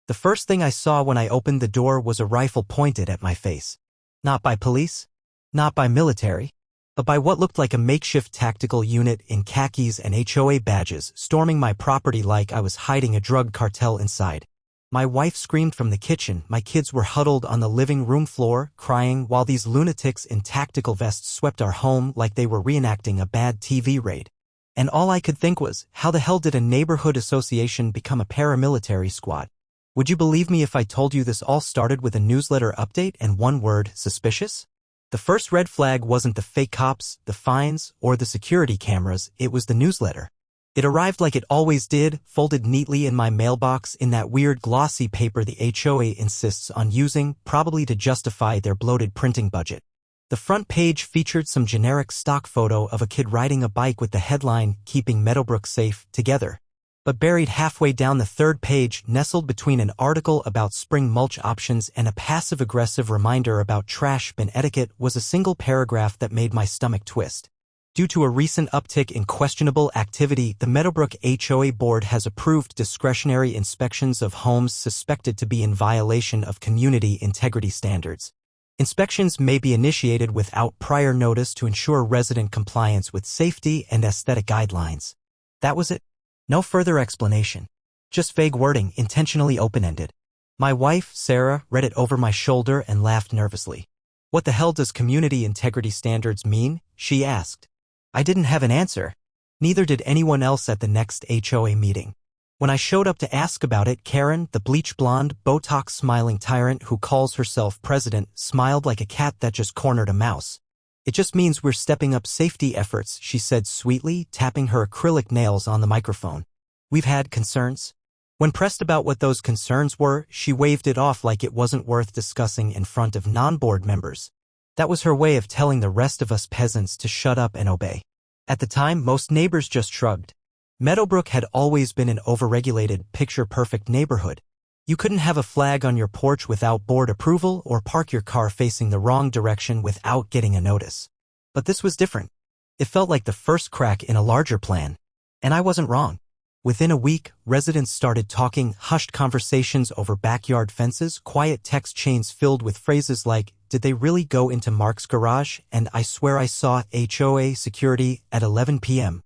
The first thing I saw when I opened the door was a rifle pointed at my face. Not by police, not by military, but by what looked like a makeshift tactical unit in khakis and HOA badges storming my property like I was hiding a drug cartel inside. My wife screamed from the kitchen, my kids were huddled on the living room floor, crying, while these lunatics in tactical vests swept our home like they were reenacting a bad TV raid. And all I could think was, how the hell did a neighborhood association become a paramilitary squad? Would you believe me if I told you this all started with a newsletter update and one word, suspicious? The first red flag wasn't the fake cops, the fines, or the security cameras, it was the newsletter. It arrived like it always did, folded neatly in my mailbox in that weird glossy paper the HOA insists on using, probably to justify their bloated printing budget. The front page featured some generic stock photo of a kid riding a bike with the headline, "Keeping Meadowbrook Safe, Together." But buried halfway down the third page, nestled between an article about spring mulch options and a passive-aggressive reminder about trash bin etiquette, was a single paragraph that made my stomach twist. Due to a recent uptick in questionable activity, the Meadowbrook HOA board has approved discretionary inspections of homes suspected to be in violation of community integrity standards. Inspections may be initiated without prior notice to ensure resident compliance with safety and aesthetic guidelines. That was it. No further explanation. Just vague wording, intentionally open-ended. My wife, Sarah, read it over my shoulder and laughed nervously. "What the hell does community integrity standards mean?" she asked. I didn't have an answer. Neither did anyone else at the next HOA meeting. When I showed up to ask about it, Karen, the bleach-blonde, Botox-smiling tyrant who calls herself president, smiled like a cat that just cornered a mouse. "It just means we're stepping up safety efforts," she said sweetly, tapping her acrylic nails on the microphone. "We've had concerns." When pressed about what those concerns were, she waved it off like it wasn't worth discussing in front of non-board members. That was her way of telling the rest of us peasants to shut up and obey. At the time, most neighbors just shrugged. Meadowbrook had always been an overregulated, picture-perfect neighborhood. You couldn't have a flag on your porch without board approval or park your car facing the wrong direction without getting a notice. But this was different. It felt like the first crack in a larger plan. And I wasn't wrong. Within a week, residents started talking, hushed conversations over backyard fences, quiet text chains filled with phrases like, "Did they really go into Mark's garage?" and "I swear I saw HOA security at 11 p.m.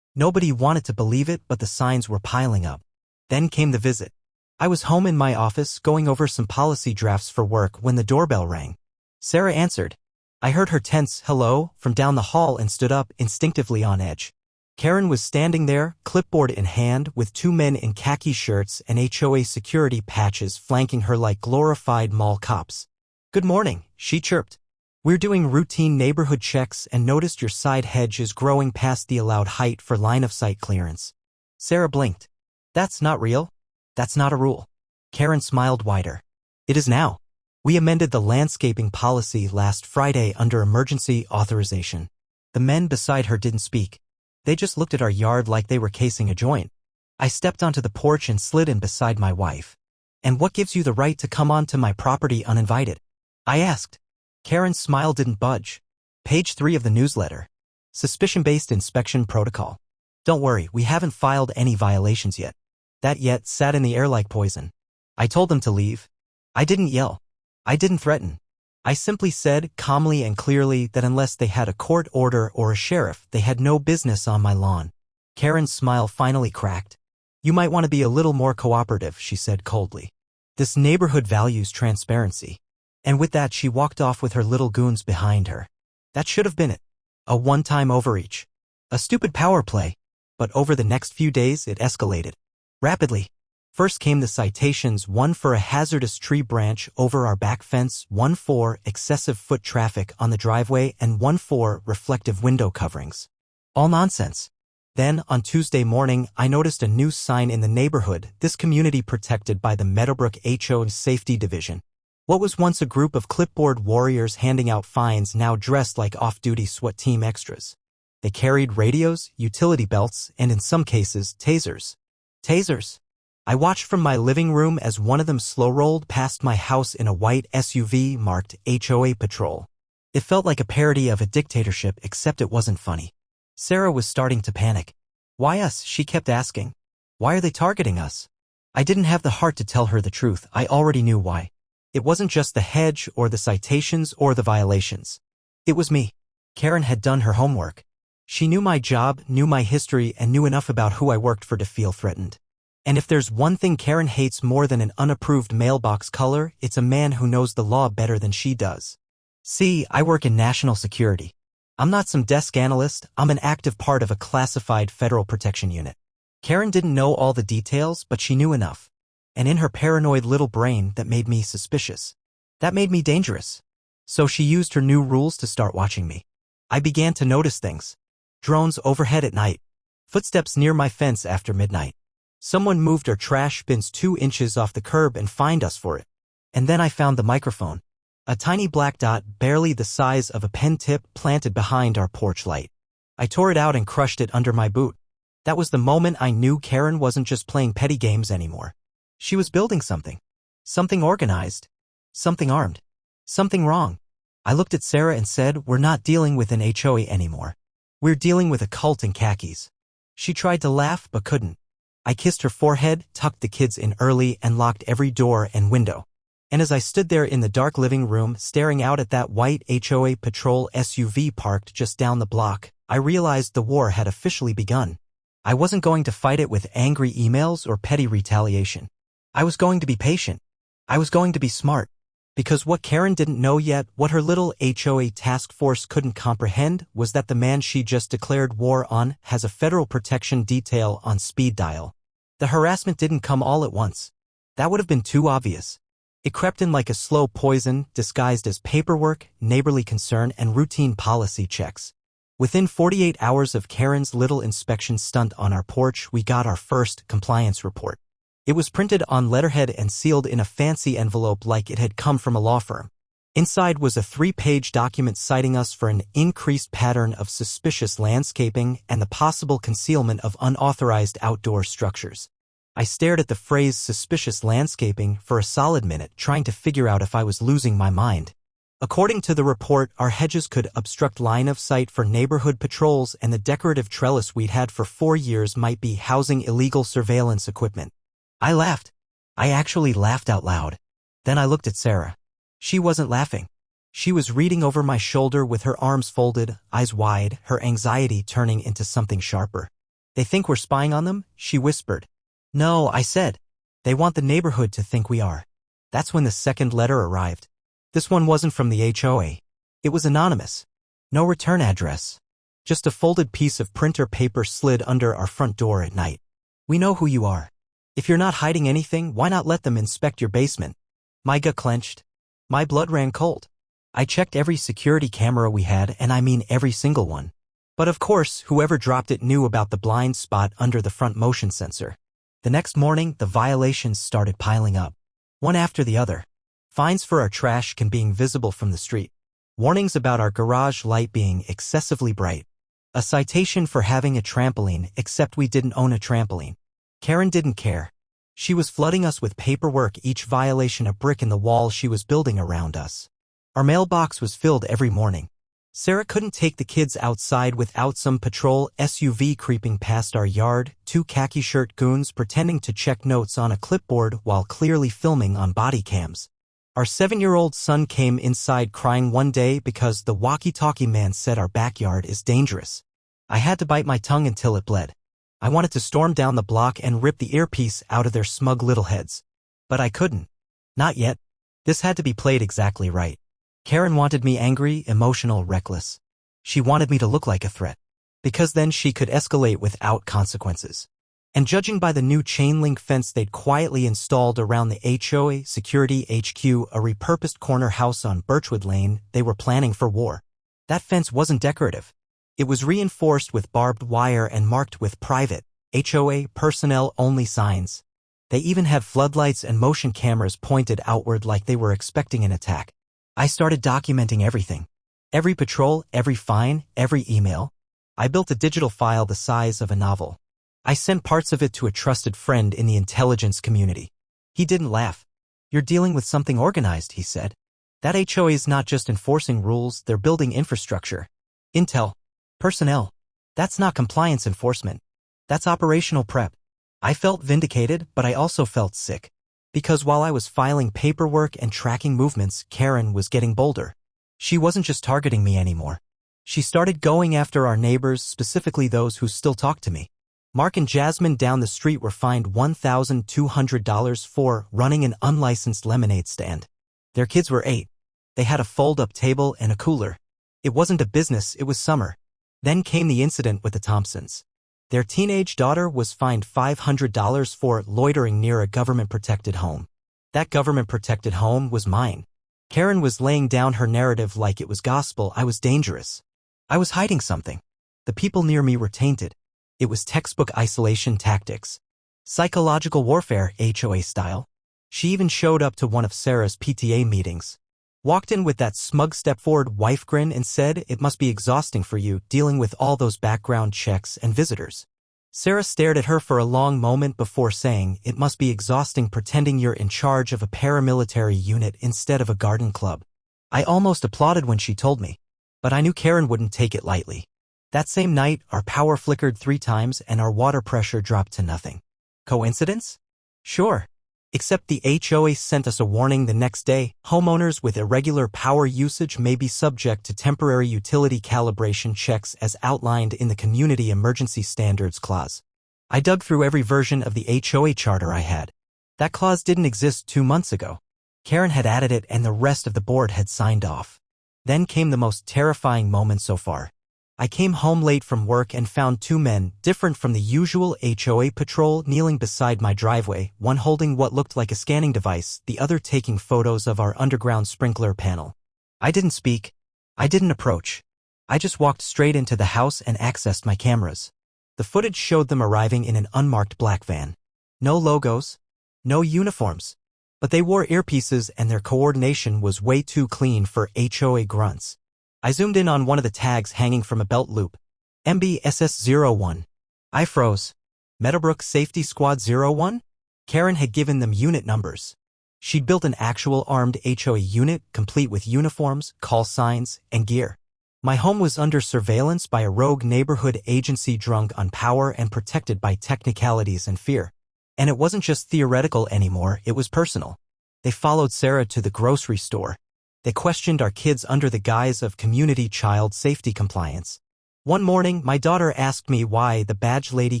Nobody wanted to believe it, but the signs were piling up. Then came the visit. I was home in my office going over some policy drafts for work when the doorbell rang. Sarah answered. I heard her tense hello from down the hall and stood up, instinctively on edge. Karen was standing there, clipboard in hand, with two men in khaki shirts and HOA security patches flanking her like glorified mall cops. "Good morning," she chirped. "We're doing routine neighborhood checks and noticed your side hedge is growing past the allowed height for line-of-sight clearance." Sarah blinked. "That's not real. That's not a rule." Karen smiled wider. "It is now. We amended the landscaping policy last Friday under emergency authorization." The men beside her didn't speak. They just looked at our yard like they were casing a joint. I stepped onto the porch and slid in beside my wife. "And what gives you the right to come onto my property uninvited?" I asked. Karen's smile didn't budge. Page 3 of the newsletter. Suspicion-based inspection protocol. Don't worry, we haven't filed any violations yet. That yet sat in the air like poison. I told them to leave. I didn't yell. I didn't threaten. I simply said, calmly and clearly, that unless they had a court order or a sheriff, they had no business on my lawn. Karen's smile finally cracked. "You might want to be a little more cooperative," she said coldly. "This neighborhood values transparency." And with that, she walked off with her little goons behind her. That should have been it. A one-time overreach. A stupid power play. But over the next few days, it escalated. Rapidly. First came the citations, 1 for a hazardous tree branch over our back fence, 1 for excessive foot traffic on the driveway, and 1 for reflective window coverings. All nonsense. Then, on Tuesday morning, I noticed a new sign in the neighborhood, this community protected by the Meadowbrook HOA Safety Division. What was once a group of clipboard warriors handing out fines now dressed like off-duty SWAT team extras. They carried radios, utility belts, and in some cases, tasers. Tasers. I watched from my living room as one of them slow-rolled past my house in a white SUV marked HOA Patrol. It felt like a parody of a dictatorship, except it wasn't funny. Sarah was starting to panic. "Why us?" she kept asking. "Why are they targeting us?" I didn't have the heart to tell her the truth. I already knew why. It wasn't just the hedge or the citations or the violations. It was me. Karen had done her homework. She knew my job, knew my history, and knew enough about who I worked for to feel threatened. And if there's one thing Karen hates more than an unapproved mailbox color, it's a man who knows the law better than she does. See, I work in national security. I'm not some desk analyst, I'm an active part of a classified federal protection unit. Karen didn't know all the details, but she knew enough. And in her paranoid little brain, that made me suspicious. That made me dangerous. So she used her new rules to start watching me. I began to notice things. Drones overhead at night. Footsteps near my fence after midnight. Someone moved our trash bins 2 inches off the curb and fined us for it. And then I found the microphone. A tiny black dot, barely the size of a pen tip, planted behind our porch light. I tore it out and crushed it under my boot. That was the moment I knew Karen wasn't just playing petty games anymore. She was building something. Something organized. Something armed. Something wrong. I looked at Sarah and said, "We're not dealing with an HOA anymore. We're dealing with a cult in khakis." She tried to laugh but couldn't. I kissed her forehead, tucked the kids in early, and locked every door and window. And as I stood there in the dark living room, staring out at that white HOA patrol SUV parked just down the block, I realized the war had officially begun. I wasn't going to fight it with angry emails or petty retaliation. I was going to be patient. I was going to be smart. Because what Karen didn't know yet, what her little HOA task force couldn't comprehend, was that the man she just declared war on has a federal protection detail on speed dial. The harassment didn't come all at once. That would have been too obvious. It crept in like a slow poison, disguised as paperwork, neighborly concern, and routine policy checks. Within 48 hours of Karen's little inspection stunt on our porch, we got our first compliance report. It was printed on letterhead and sealed in a fancy envelope like it had come from a law firm. Inside was a 3-page document citing us for an increased pattern of suspicious landscaping and the possible concealment of unauthorized outdoor structures. I stared at the phrase suspicious landscaping for a solid minute, trying to figure out if I was losing my mind. According to the report, our hedges could obstruct line of sight for neighborhood patrols, and the decorative trellis we'd had for 4 years might be housing illegal surveillance equipment. I laughed. I actually laughed out loud. Then I looked at Sarah. She wasn't laughing. She was reading over my shoulder with her arms folded, eyes wide, her anxiety turning into something sharper. "They think we're spying on them?" she whispered. "No," I said. "They want the neighborhood to think we are." That's when the second letter arrived. This one wasn't from the HOA. It was anonymous. No return address. Just a folded piece of printer paper slid under our front door at night. "We know who you are. If you're not hiding anything, why not let them inspect your basement?" My gut clenched. My blood ran cold. I checked every security camera we had, and I mean every single one. But of course, whoever dropped it knew about the blind spot under the front motion sensor. The next morning, the violations started piling up. One after the other. Fines for our trash can being visible from the street. Warnings about our garage light being excessively bright. A citation for having a trampoline, except we didn't own a trampoline. Karen didn't care. She was flooding us with paperwork, each violation a brick in the wall she was building around us. Our mailbox was filled every morning. Sarah couldn't take the kids outside without some patrol SUV creeping past our yard, 2 khaki shirt goons pretending to check notes on a clipboard while clearly filming on body cams. Our 7-year-old son came inside crying one day because the walkie-talkie man said our backyard is dangerous. I had to bite my tongue until it bled. I wanted to storm down the block and rip the earpiece out of their smug little heads. But I couldn't. Not yet. This had to be played exactly right. Karen wanted me angry, emotional, reckless. She wanted me to look like a threat. Because then she could escalate without consequences. And judging by the new chain-link fence they'd quietly installed around the HOA Security HQ, a repurposed corner house on Birchwood Lane, they were planning for war. That fence wasn't decorative. It was reinforced with barbed wire and marked with private, HOA personnel-only signs. They even had floodlights and motion cameras pointed outward like they were expecting an attack. I started documenting everything. Every patrol, every fine, every email. I built a digital file the size of a novel. I sent parts of it to a trusted friend in the intelligence community. He didn't laugh. "You're dealing with something organized," he said. "That HOA is not just enforcing rules, they're building infrastructure. Intel. Personnel. That's not compliance enforcement. That's operational prep." I felt vindicated, but I also felt sick. Because while I was filing paperwork and tracking movements, Karen was getting bolder. She wasn't just targeting me anymore. She started going after our neighbors, specifically those who still talk to me. Mark and Jasmine down the street were fined $1,200 for running an unlicensed lemonade stand. Their kids were 8. They had a fold-up table and a cooler. It wasn't a business, it was summer. Then came the incident with the Thompsons. Their teenage daughter was fined $500 for loitering near a government-protected home. That government-protected home was mine. Karen was laying down her narrative like it was gospel. I was dangerous. I was hiding something. The people near me were tainted. It was textbook isolation tactics. Psychological warfare, HOA style. She even showed up to one of Sarah's PTA meetings. Walked in with that smug step-forward wife grin and said, "It must be exhausting for you, dealing with all those background checks and visitors." Sarah stared at her for a long moment before saying, "It must be exhausting pretending you're in charge of a paramilitary unit instead of a garden club." I almost applauded when she told me. But I knew Karen wouldn't take it lightly. That same night, our power flickered 3 times and our water pressure dropped to nothing. Coincidence? Sure. Except the HOA sent us a warning the next day. Homeowners with irregular power usage may be subject to temporary utility calibration checks as outlined in the Community Emergency Standards Clause. I dug through every version of the HOA charter I had. That clause didn't exist 2 months ago. Karen had added it and the rest of the board had signed off. Then came the most terrifying moment so far. I came home late from work and found 2 men, different from the usual HOA patrol, kneeling beside my driveway, one holding what looked like a scanning device, the other taking photos of our underground sprinkler panel. I didn't speak. I didn't approach. I just walked straight into the house and accessed my cameras. The footage showed them arriving in an unmarked black van. No logos. No uniforms. But they wore earpieces and their coordination was way too clean for HOA grunts. I zoomed in on one of the tags hanging from a belt loop. MBSS01. I froze. Meadowbrook Safety Squad 01? Karen had given them unit numbers. She'd built an actual armed HOA unit, complete with uniforms, call signs, and gear. My home was under surveillance by a rogue neighborhood agency drunk on power and protected by technicalities and fear. And it wasn't just theoretical anymore, it was personal. They followed Sarah to the grocery store. They questioned our kids under the guise of community child safety compliance. One morning, my daughter asked me why the badge lady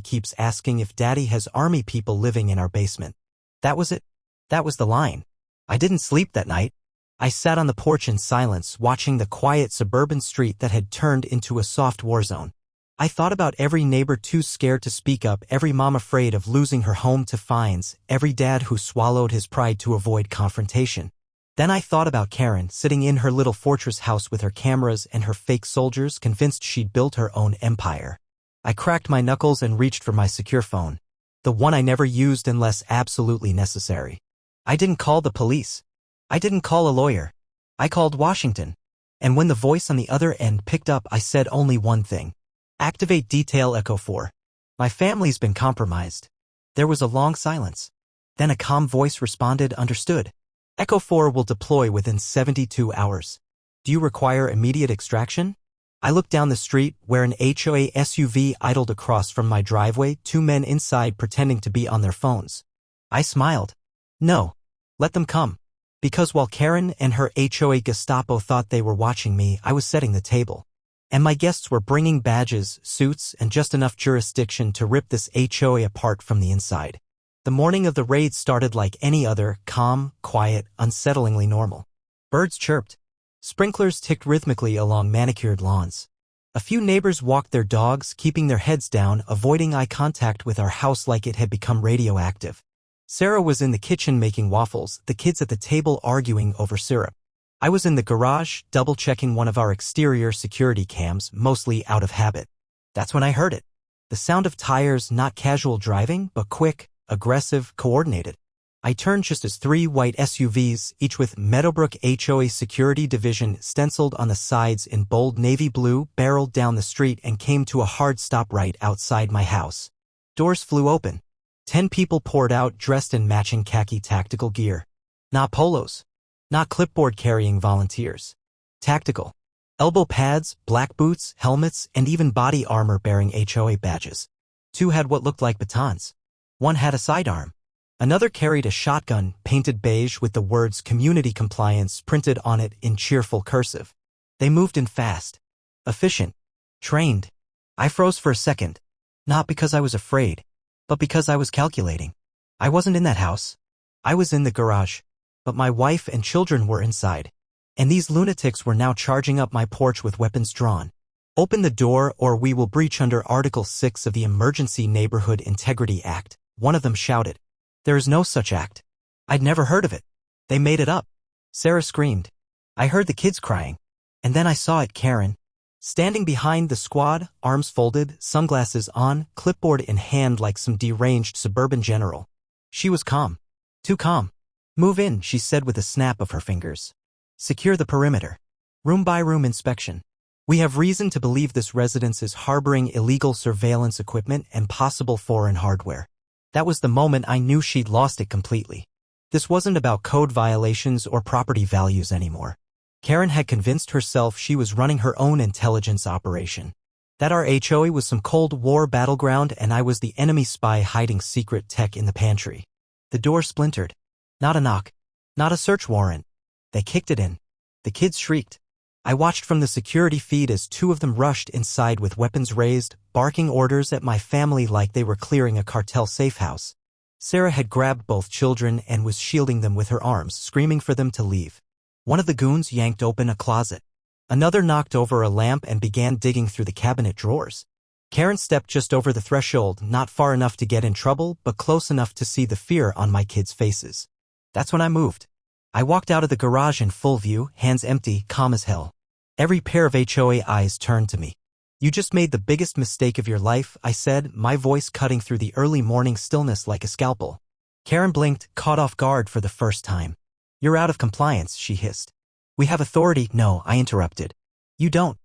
keeps asking if Daddy has army people living in our basement. That was it. That was the line. I didn't sleep that night. I sat on the porch in silence, watching the quiet suburban street that had turned into a soft war zone. I thought about every neighbor too scared to speak up, every mom afraid of losing her home to fines, every dad who swallowed his pride to avoid confrontation. Then I thought about Karen, sitting in her little fortress house with her cameras and her fake soldiers, convinced she'd built her own empire. I cracked my knuckles and reached for my secure phone. The one I never used unless absolutely necessary. I didn't call the police. I didn't call a lawyer. I called Washington. And when the voice on the other end picked up, I said only one thing. Activate Detail Echo 4. My family's been compromised. There was a long silence. Then a calm voice responded, "Understood. Echo 4 will deploy within 72 hours. Do you require immediate extraction?" I looked down the street, where an HOA SUV idled across from my driveway, 2 men inside pretending to be on their phones. I smiled. No. Let them come. Because while Karen and her HOA Gestapo thought they were watching me, I was setting the table. And my guests were bringing badges, suits, and just enough jurisdiction to rip this HOA apart from the inside. The morning of the raid started like any other, calm, quiet, unsettlingly normal. Birds chirped. Sprinklers ticked rhythmically along manicured lawns. A few neighbors walked their dogs, keeping their heads down, avoiding eye contact with our house like it had become radioactive. Sarah was in the kitchen making waffles, the kids at the table arguing over syrup. I was in the garage, double-checking one of our exterior security cams, mostly out of habit. That's when I heard it. The sound of tires, not casual driving, but quick, aggressive, coordinated. I turned just as 3 white SUVs, each with Meadowbrook HOA Security Division stenciled on the sides in bold navy blue, barreled down the street and came to a hard stop right outside my house. Doors flew open. 10 people poured out, dressed in matching khaki tactical gear. Not polos. Not clipboard-carrying volunteers. Tactical. Elbow pads, black boots, helmets, and even body armor bearing HOA badges. 2 had what looked like batons. One had a sidearm. Another carried a shotgun painted beige with the words "Community Compliance" printed on it in cheerful cursive. They moved in fast, efficient, trained. I froze for a second, not because I was afraid, but because I was calculating. I wasn't in that house. I was in the garage, but my wife and children were inside. And these lunatics were now charging up my porch with weapons drawn. "Open the door or we will breach under Article 6 of the Emergency Neighborhood Integrity Act," one of them shouted. "There is no such act. I'd never heard of it. They made it up." Sarah screamed. I heard the kids crying. And then I saw it, Karen. Standing behind the squad, arms folded, sunglasses on, clipboard in hand like some deranged suburban general. She was calm. Too calm. "Move in," she said with a snap of her fingers. "Secure the perimeter. Room-by-room inspection. We have reason to believe this residence is harboring illegal surveillance equipment and possible foreign hardware." That was the moment I knew she'd lost it completely. This wasn't about code violations or property values anymore. Karen had convinced herself she was running her own intelligence operation. That our HOA was some Cold War battleground and I was the enemy spy hiding secret tech in the pantry. The door splintered. Not a knock. Not a search warrant. They kicked it in. The kids shrieked. I watched from the security feed as two of them rushed inside with weapons raised, barking orders at my family like they were clearing a cartel safe house. Sarah had grabbed both children and was shielding them with her arms, screaming for them to leave. One of the goons yanked open a closet. Another knocked over a lamp and began digging through the cabinet drawers. Karen stepped just over the threshold, not far enough to get in trouble, but close enough to see the fear on my kids' faces. That's when I moved. I walked out of the garage in full view, hands empty, calm as hell. Every pair of HOA eyes turned to me. "You just made the biggest mistake of your life," I said, my voice cutting through the early morning stillness like a scalpel. Karen blinked, caught off guard for the first time. "You're out of compliance," she hissed. "We have authority." "No," I interrupted. "You don't."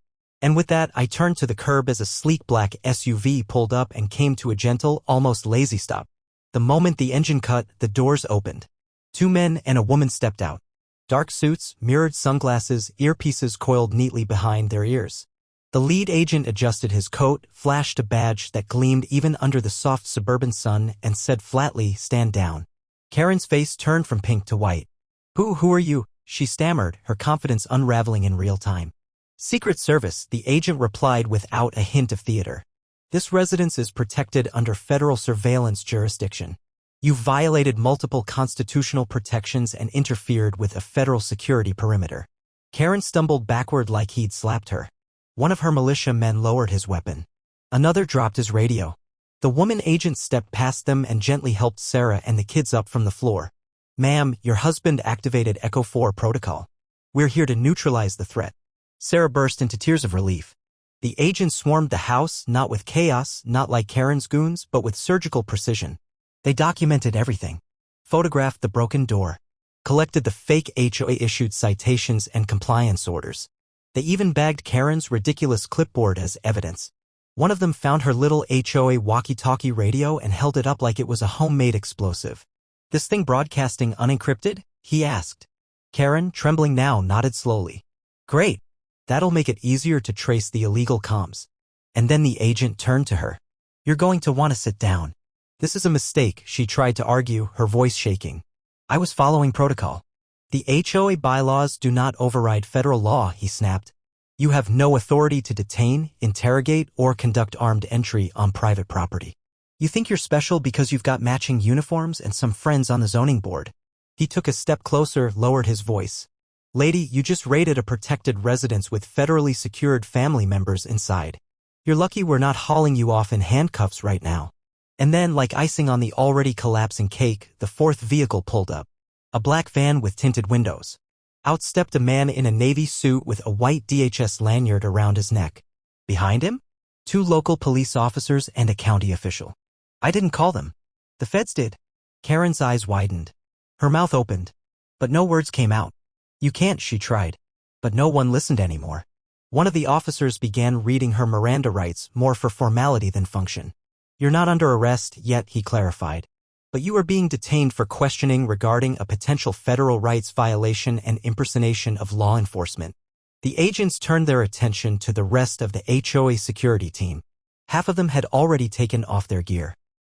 And with that, I turned to the curb as a sleek black SUV pulled up and came to a gentle, almost lazy stop. The moment the engine cut, the doors opened. Two men and a woman stepped out. Dark suits, mirrored sunglasses, earpieces coiled neatly behind their ears. The lead agent adjusted his coat, flashed a badge that gleamed even under the soft suburban sun, and said flatly, "Stand down." Karen's face turned from pink to white. Who are you?" she stammered, her confidence unraveling in real time. "Secret Service," the agent replied without a hint of theater. "This residence is protected under federal surveillance jurisdiction. You violated multiple constitutional protections and interfered with a federal security perimeter." Karen stumbled backward like he'd slapped her. One of her militia men lowered his weapon. Another dropped his radio. The woman agent stepped past them and gently helped Sarah and the kids up from the floor. "Ma'am, your husband activated Echo 4 protocol. We're here to neutralize the threat." Sarah burst into tears of relief. The agent swarmed the house, not with chaos, not like Karen's goons, but with surgical precision. They documented everything. Photographed the broken door. Collected the fake HOA-issued citations and compliance orders. They even bagged Karen's ridiculous clipboard as evidence. One of them found her little HOA walkie-talkie radio and held it up like it was a homemade explosive. "This thing broadcasting unencrypted?" he asked. Karen, trembling now, nodded slowly. "Great. That'll make it easier to trace the illegal comms." And then the agent turned to her. "You're going to want to sit down. This is a mistake," she tried to argue, her voice shaking. "I was following protocol." "The HOA bylaws do not override federal law," he snapped. "You have no authority to detain, interrogate, or conduct armed entry on private property. You think you're special because you've got matching uniforms and some friends on the zoning board." He took a step closer, lowered his voice. "Lady, you just raided a protected residence with federally secured family members inside. You're lucky we're not hauling you off in handcuffs right now." And then, like icing on the already collapsing cake, the fourth vehicle pulled up. A black van with tinted windows. Out stepped a man in a navy suit with a white DHS lanyard around his neck. Behind him? Two local police officers and a county official. "I didn't call them. The feds did." Karen's eyes widened. Her mouth opened. But no words came out. "You can't," she tried. But no one listened anymore. One of the officers began reading her Miranda rights, more for formality than function. "You're not under arrest yet," he clarified. "But you are being detained for questioning regarding a potential federal rights violation and impersonation of law enforcement." The agents turned their attention to the rest of the HOA security team. Half of them had already taken off their gear.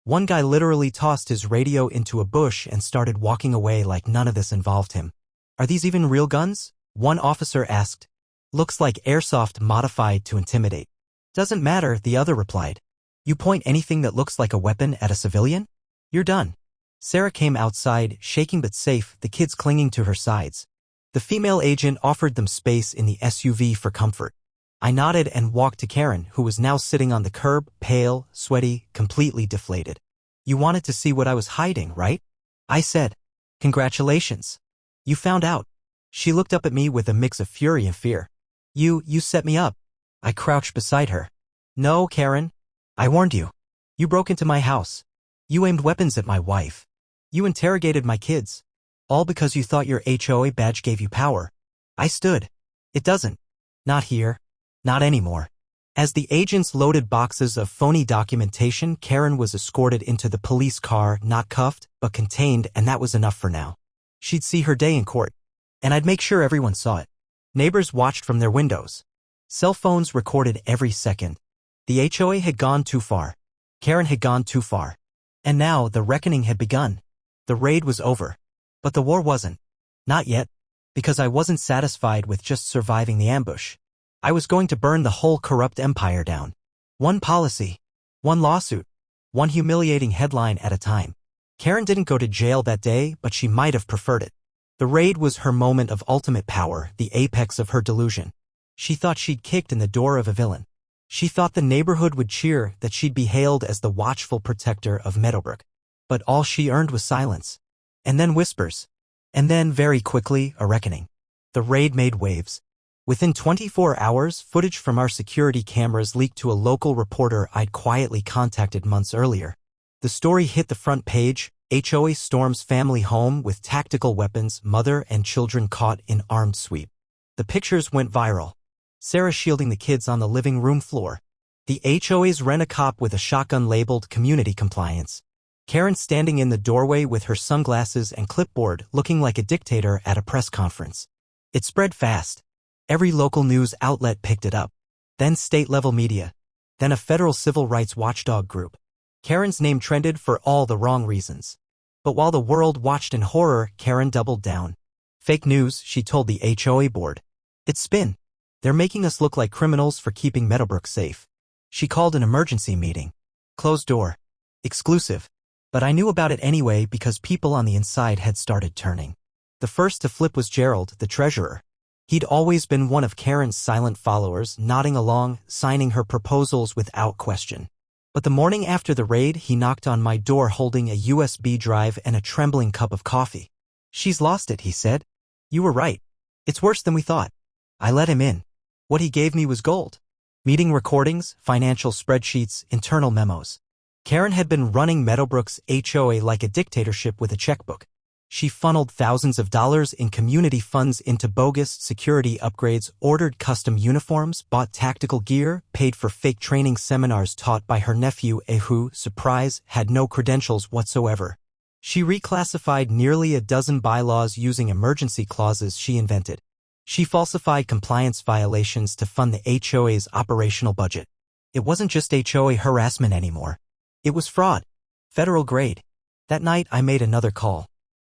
One guy literally tossed his radio into a bush and started walking away like none of this involved him. Are these even real guns? One officer asked. Looks like airsoft modified to intimidate. Doesn't matter, the other replied. You point anything that looks like a weapon at a civilian? You're done. Sarah came outside, shaking but safe, the kids clinging to her sides. The female agent offered them space in the SUV for comfort. I nodded and walked to Karen, who was now sitting on the curb, pale, sweaty, completely deflated. You wanted to see what I was hiding, right? I said. Congratulations. You found out. She looked up at me with a mix of fury and fear. You set me up. I crouched beside her. No, Karen. I warned you. You broke into my house. You aimed weapons at my wife. You interrogated my kids. All because you thought your HOA badge gave you power. I stood. It doesn't. Not here. Not anymore. As the agents loaded boxes of phony documentation, Karen was escorted into the police car, not cuffed, but contained, and that was enough for now. She'd see her day in court. And I'd make sure everyone saw it. Neighbors watched from their windows. Cell phones recorded every second. The HOA had gone too far. Karen had gone too far. And now the reckoning had begun. The raid was over. But the war wasn't. Not yet. Because I wasn't satisfied with just surviving the ambush. I was going to burn the whole corrupt empire down. One policy. One lawsuit. One humiliating headline at a time. Karen didn't go to jail that day, but she might have preferred it. The raid was her moment of ultimate power, the apex of her delusion. She thought she'd kicked in the door of a villain. She thought the neighborhood would cheer, that she'd be hailed as the watchful protector of Meadowbrook. But all she earned was silence. And then whispers. And then, very quickly, a reckoning. The raid made waves. Within 24 hours, footage from our security cameras leaked to a local reporter I'd quietly contacted months earlier. The story hit the front page. HOA storms family home with tactical weapons, mother and children caught in armed sweep. The pictures went viral. Sarah shielding the kids on the living room floor. The HOA's rent-a-cop with a shotgun labeled community compliance. Karen standing in the doorway with her sunglasses and clipboard looking like a dictator at a press conference. It spread fast. Every local news outlet picked it up. Then state-level media. Then a federal civil rights watchdog group. Karen's name trended for all the wrong reasons. But while the world watched in horror, Karen doubled down. Fake news, she told the HOA board. It's spin. They're making us look like criminals for keeping Meadowbrook safe. She called an emergency meeting. Closed door. Exclusive. But I knew about it anyway because people on the inside had started turning. The first to flip was Gerald, the treasurer. He'd always been one of Karen's silent followers, nodding along, signing her proposals without question. But the morning after the raid, he knocked on my door holding a USB drive and a trembling cup of coffee. She's lost it, he said. You were right. It's worse than we thought. I let him in. What he gave me was gold. Meeting recordings, financial spreadsheets, internal memos. Karen had been running Meadowbrook's HOA like a dictatorship with a checkbook. She funneled thousands of dollars in community funds into bogus security upgrades, ordered custom uniforms, bought tactical gear, paid for fake training seminars taught by her nephew who, surprise, had no credentials whatsoever. She reclassified nearly a dozen bylaws using emergency clauses she invented. She falsified compliance violations to fund the HOA's operational budget. It wasn't just HOA harassment anymore. It was fraud. Federal grade. That night I made another call.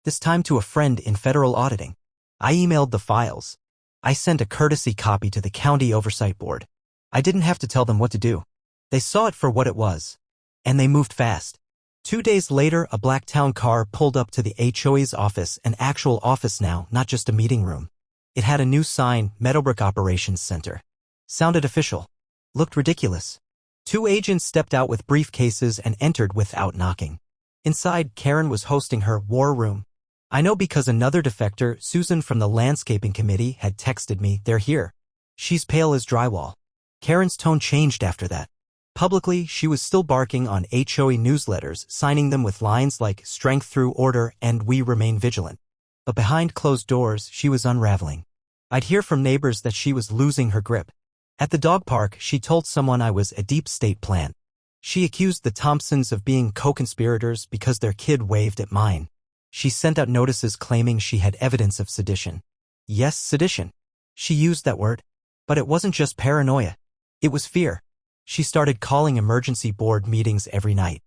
This time to a friend in federal auditing. I emailed the files. I sent a courtesy copy to the county oversight board. I didn't have to tell them what to do. They saw it for what it was. And they moved fast. 2 days later, a black town car pulled up to the HOA's office, an actual office now, not just a meeting room. It had a new sign, Meadowbrook Operations Center. Sounded official. Looked ridiculous. 2 agents stepped out with briefcases and entered without knocking. Inside, Karen was hosting her war room. I know because another defector, Susan from the landscaping committee, had texted me, they're here. She's pale as drywall. Karen's tone changed after that. Publicly, she was still barking on HOA newsletters, signing them with lines like strength through order and we remain vigilant. But behind closed doors, she was unraveling. I'd hear from neighbors that she was losing her grip. At the dog park, she told someone I was a deep state plant. She accused the Thompsons of being co-conspirators because their kid waved at mine. She sent out notices claiming she had evidence of sedition. Yes, sedition. She used that word. But it wasn't just paranoia. It was fear. She started calling emergency board meetings every night.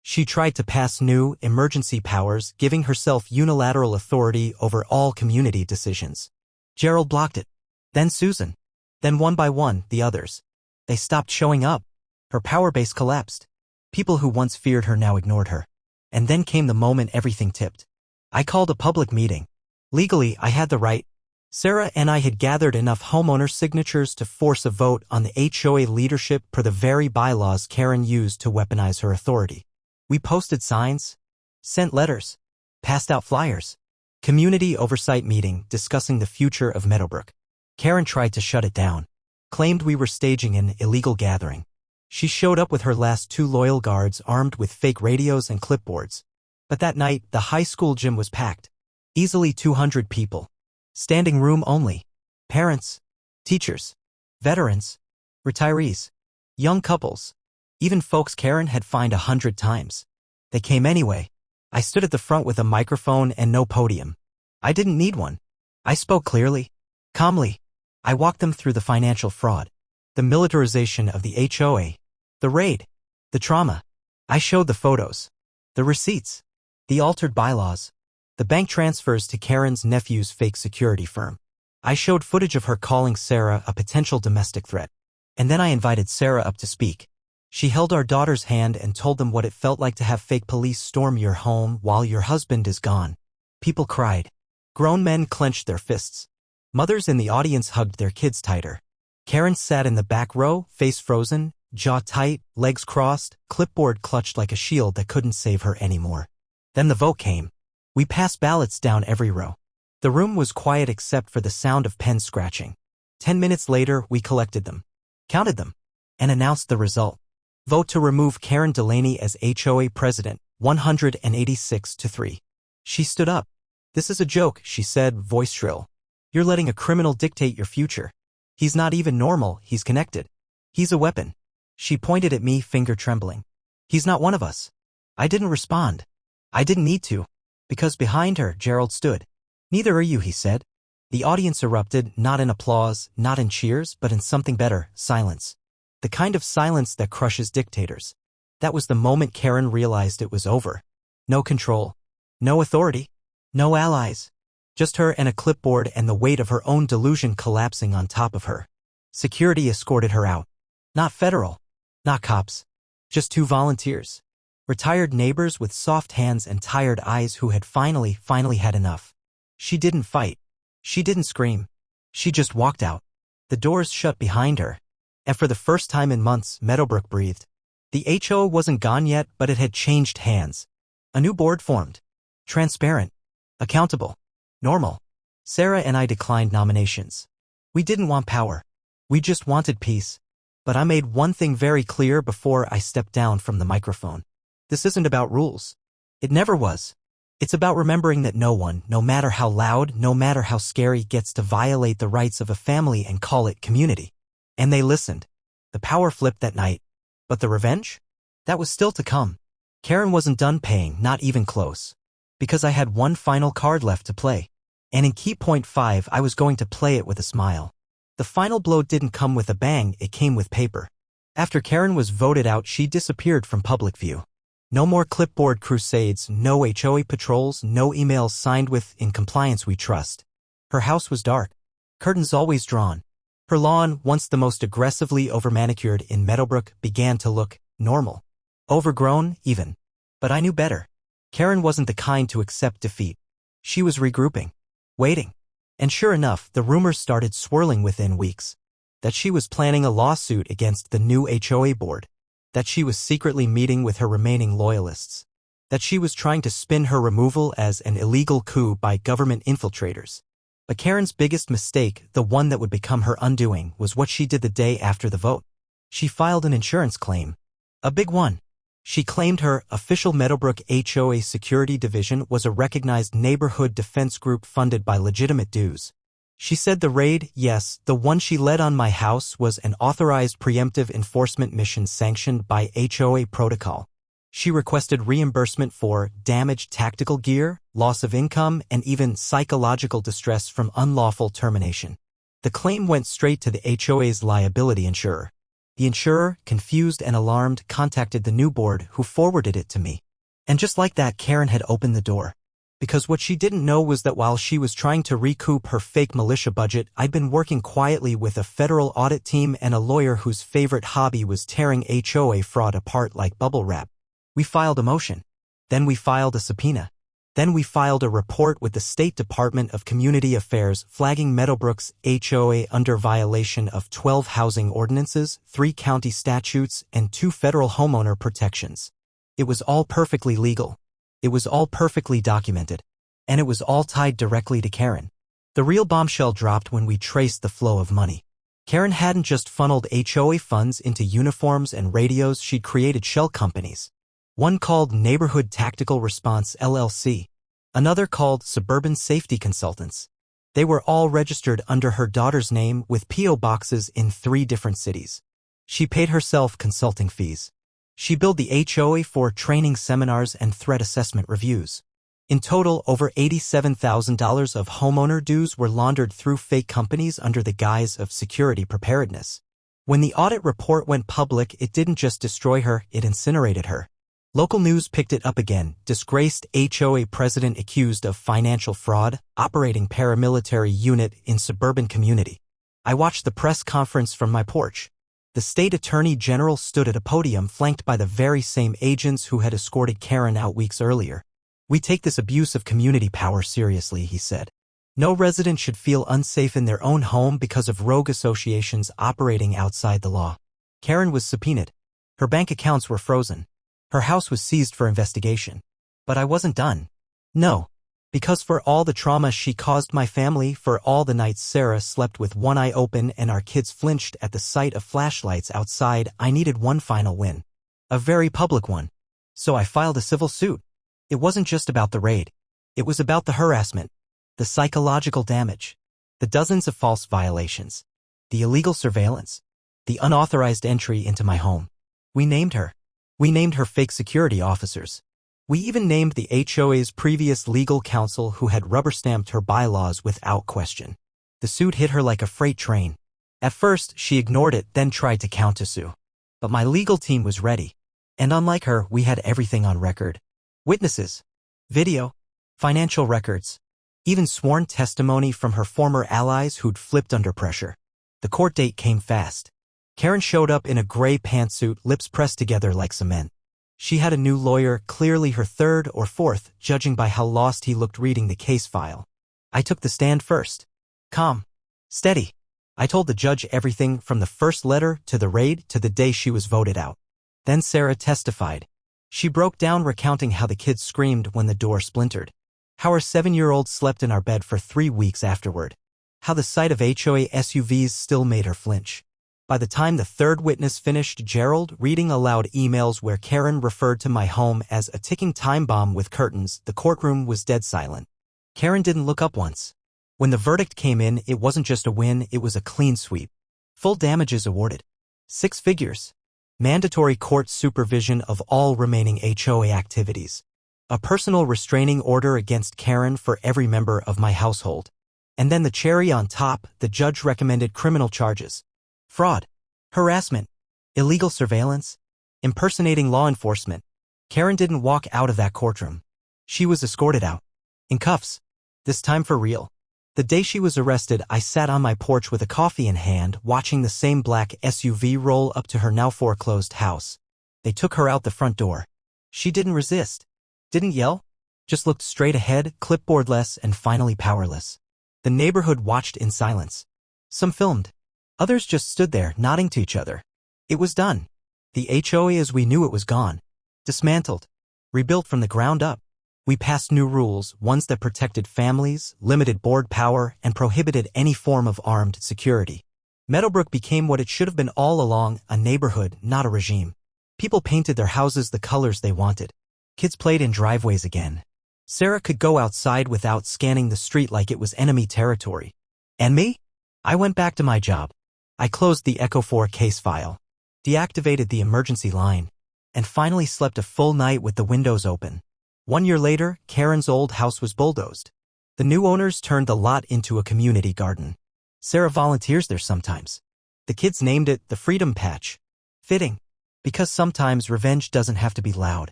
She tried to pass new, emergency powers, giving herself unilateral authority over all community decisions. Gerald blocked it. Then Susan. Then one by one, the others. They stopped showing up. Her power base collapsed. People who once feared her now ignored her. And then came the moment everything tipped. I called a public meeting. Legally, I had the right. Sarah and I had gathered enough homeowner signatures to force a vote on the HOA leadership per the very bylaws Karen used to weaponize her authority. We posted signs, sent letters, passed out flyers. Community oversight meeting discussing the future of Meadowbrook. Karen tried to shut it down, claimed we were staging an illegal gathering. She showed up with her last 2 loyal guards armed with fake radios and clipboards. But that night, the high school gym was packed. Easily 200 people. Standing room only. Parents, teachers, veterans, retirees, young couples, even folks Karen had fined 100 times. They came anyway. I stood at the front with a microphone and no podium. I didn't need one. I spoke clearly, calmly. I walked them through the financial fraud, the militarization of the HOA, the raid, the trauma. I showed the photos, the receipts, the altered bylaws, the bank transfers to Karen's nephew's fake security firm. I showed footage of her calling Sarah a potential domestic threat. And then I invited Sarah up to speak. She held our daughter's hand and told them what it felt like to have fake police storm your home while your husband is gone. People cried. Grown men clenched their fists. Mothers in the audience hugged their kids tighter. Karen sat in the back row, face frozen, jaw tight, legs crossed, clipboard clutched like a shield that couldn't save her anymore. Then the vote came. We passed ballots down every row. The room was quiet except for the sound of pen scratching. 10 minutes later, we collected them, counted them, and announced the result. Vote to remove Karen Delaney as HOA president, 186-3. She stood up. This is a joke, she said, voice shrill. You're letting a criminal dictate your future. He's not even normal, he's connected. He's a weapon. She pointed at me, finger trembling. He's not one of us. I didn't respond. I didn't need to. Because behind her, Gerald stood. Neither are you, he said. The audience erupted, not in applause, not in cheers, but in something better, silence. The kind of silence that crushes dictators. That was the moment Karen realized it was over. No control. No authority. No allies. Just her and a clipboard and the weight of her own delusion collapsing on top of her. Security escorted her out. Not federal. Not cops. Just 2 volunteers. Retired neighbors with soft hands and tired eyes who had finally had enough. She didn't fight. She didn't scream. She just walked out. The doors shut behind her. And for the first time in months, Meadowbrook breathed. The HOA wasn't gone yet, but it had changed hands. A new board formed. Transparent. Accountable. Normal. Sarah and I declined nominations. We didn't want power. We just wanted peace. But I made one thing very clear before I stepped down from the microphone. This isn't about rules. It never was. It's about remembering that no one, no matter how loud, no matter how scary, gets to violate the rights of a family and call it community. And they listened. The power flipped that night. But the revenge? That was still to come. Karen wasn't done paying, not even close. Because I had one final card left to play. And in key point 5, I was going to play it with a smile. The final blow didn't come with a bang, it came with paper. After Karen was voted out, she disappeared from public view. No more clipboard crusades, no HOA patrols, no emails signed with "In compliance we trust." Her house was dark. Curtains always drawn. Her lawn, once the most aggressively over-manicured in Meadowbrook, began to look normal. Overgrown, even. But I knew better. Karen wasn't the kind to accept defeat. She was regrouping. Waiting. And sure enough, the rumors started swirling within weeks. That she was planning a lawsuit against the new HOA board. That she was secretly meeting with her remaining loyalists. That she was trying to spin her removal as an illegal coup by government infiltrators. But Karen's biggest mistake, the one that would become her undoing, was what she did the day after the vote. She filed an insurance claim. A big one. She claimed her official Meadowbrook HOA security division was a recognized neighborhood defense group funded by legitimate dues. She said the raid, yes, the one she led on my house, was an authorized preemptive enforcement mission sanctioned by HOA protocol. She requested reimbursement for damaged tactical gear, loss of income, and even psychological distress from unlawful termination. The claim went straight to the HOA's liability insurer. The insurer, confused and alarmed, contacted the new board, who forwarded it to me. And just like that, Karen had opened the door. Because what she didn't know was that while she was trying to recoup her fake militia budget, I'd been working quietly with a federal audit team and a lawyer whose favorite hobby was tearing HOA fraud apart like bubble wrap. We filed a motion. Then we filed a subpoena. Then we filed a report with the State Department of Community Affairs flagging Meadowbrook's HOA under violation of 12 housing ordinances, 3 county statutes, and 2 federal homeowner protections. It was all perfectly legal. It was all perfectly documented. And it was all tied directly to Karen. The real bombshell dropped when we traced the flow of money. Karen hadn't just funneled HOA funds into uniforms and radios, she'd created shell companies. One called Neighborhood Tactical Response LLC. Another called Suburban Safety Consultants. They were all registered under her daughter's name with P.O. boxes in 3 different cities. She paid herself consulting fees. She billed the HOA for training seminars and threat assessment reviews. In total, over $87,000 of homeowner dues were laundered through fake companies under the guise of security preparedness. When the audit report went public, it didn't just destroy her, it incinerated her. Local news picked it up again. Disgraced HOA president accused of financial fraud, operating paramilitary unit in suburban community. I watched the press conference from my porch. The state attorney general stood at a podium flanked by the very same agents who had escorted Karen out weeks earlier. "We take this abuse of community power seriously," he said. "No resident should feel unsafe in their own home because of rogue associations operating outside the law." Karen was subpoenaed. Her bank accounts were frozen. Her house was seized for investigation. But I wasn't done. No. Because for all the trauma she caused my family, for all the nights Sarah slept with one eye open and our kids flinched at the sight of flashlights outside, I needed one final win. A very public one. So I filed a civil suit. It wasn't just about the raid. It was about the harassment, the psychological damage, the dozens of false violations, the illegal surveillance, the unauthorized entry into my home. We named her. We named her fake security officers. We even named the HOA's previous legal counsel who had rubber-stamped her bylaws without question. The suit hit her like a freight train. At first, she ignored it, then tried to countersue. But my legal team was ready. And unlike her, we had everything on record. Witnesses, video, financial records, even sworn testimony from her former allies who'd flipped under pressure. The court date came fast. Karen showed up in a gray pantsuit, lips pressed together like cement. She had a new lawyer, clearly her 3rd or 4th, judging by how lost he looked reading the case file. I took the stand first. Calm. Steady. I told the judge everything from the first letter to the raid to the day she was voted out. Then Sarah testified. She broke down recounting how the kids screamed when the door splintered. How her 7-year-old slept in our bed for 3 weeks afterward. How the sight of HOA SUVs still made her flinch. By the time the 3rd witness finished, Gerald, reading aloud emails where Karen referred to my home as a ticking time bomb with curtains, the courtroom was dead silent. Karen didn't look up once. When the verdict came in, it wasn't just a win, it was a clean sweep. Full damages awarded. 6 figures. Mandatory court supervision of all remaining HOA activities. A personal restraining order against Karen for every member of my household. And then the cherry on top, the judge recommended criminal charges. Fraud, harassment, illegal surveillance, impersonating law enforcement. Karen didn't walk out of that courtroom. She was escorted out. In cuffs. This time for real. The day she was arrested, I sat on my porch with a coffee in hand, watching the same black SUV roll up to her now foreclosed house. They took her out the front door. She didn't resist. Didn't yell. Just looked straight ahead, clipboardless and finally powerless. The neighborhood watched in silence. Some filmed. Others just stood there, nodding to each other. It was done. The HOA as we knew it was gone. Dismantled. Rebuilt from the ground up. We passed new rules, ones that protected families, limited board power, and prohibited any form of armed security. Meadowbrook became what it should have been all along, a neighborhood, not a regime. People painted their houses the colors they wanted. Kids played in driveways again. Sarah could go outside without scanning the street like it was enemy territory. And me? I went back to my job. I closed the Echo 4 case file, deactivated the emergency line, and finally slept a full night with the windows open. 1 year later, Karen's old house was bulldozed. The new owners turned the lot into a community garden. Sarah volunteers there sometimes. The kids named it the Freedom Patch. Fitting. Because sometimes revenge doesn't have to be loud.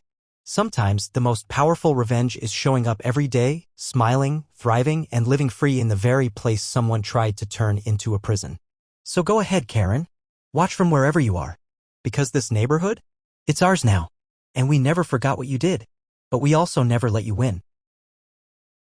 Sometimes the most powerful revenge is showing up every day, smiling, thriving, and living free in the very place someone tried to turn into a prison. So go ahead, Karen. Watch from wherever you are. Because this neighborhood? It's ours now. And we never forgot what you did. But we also never let you win.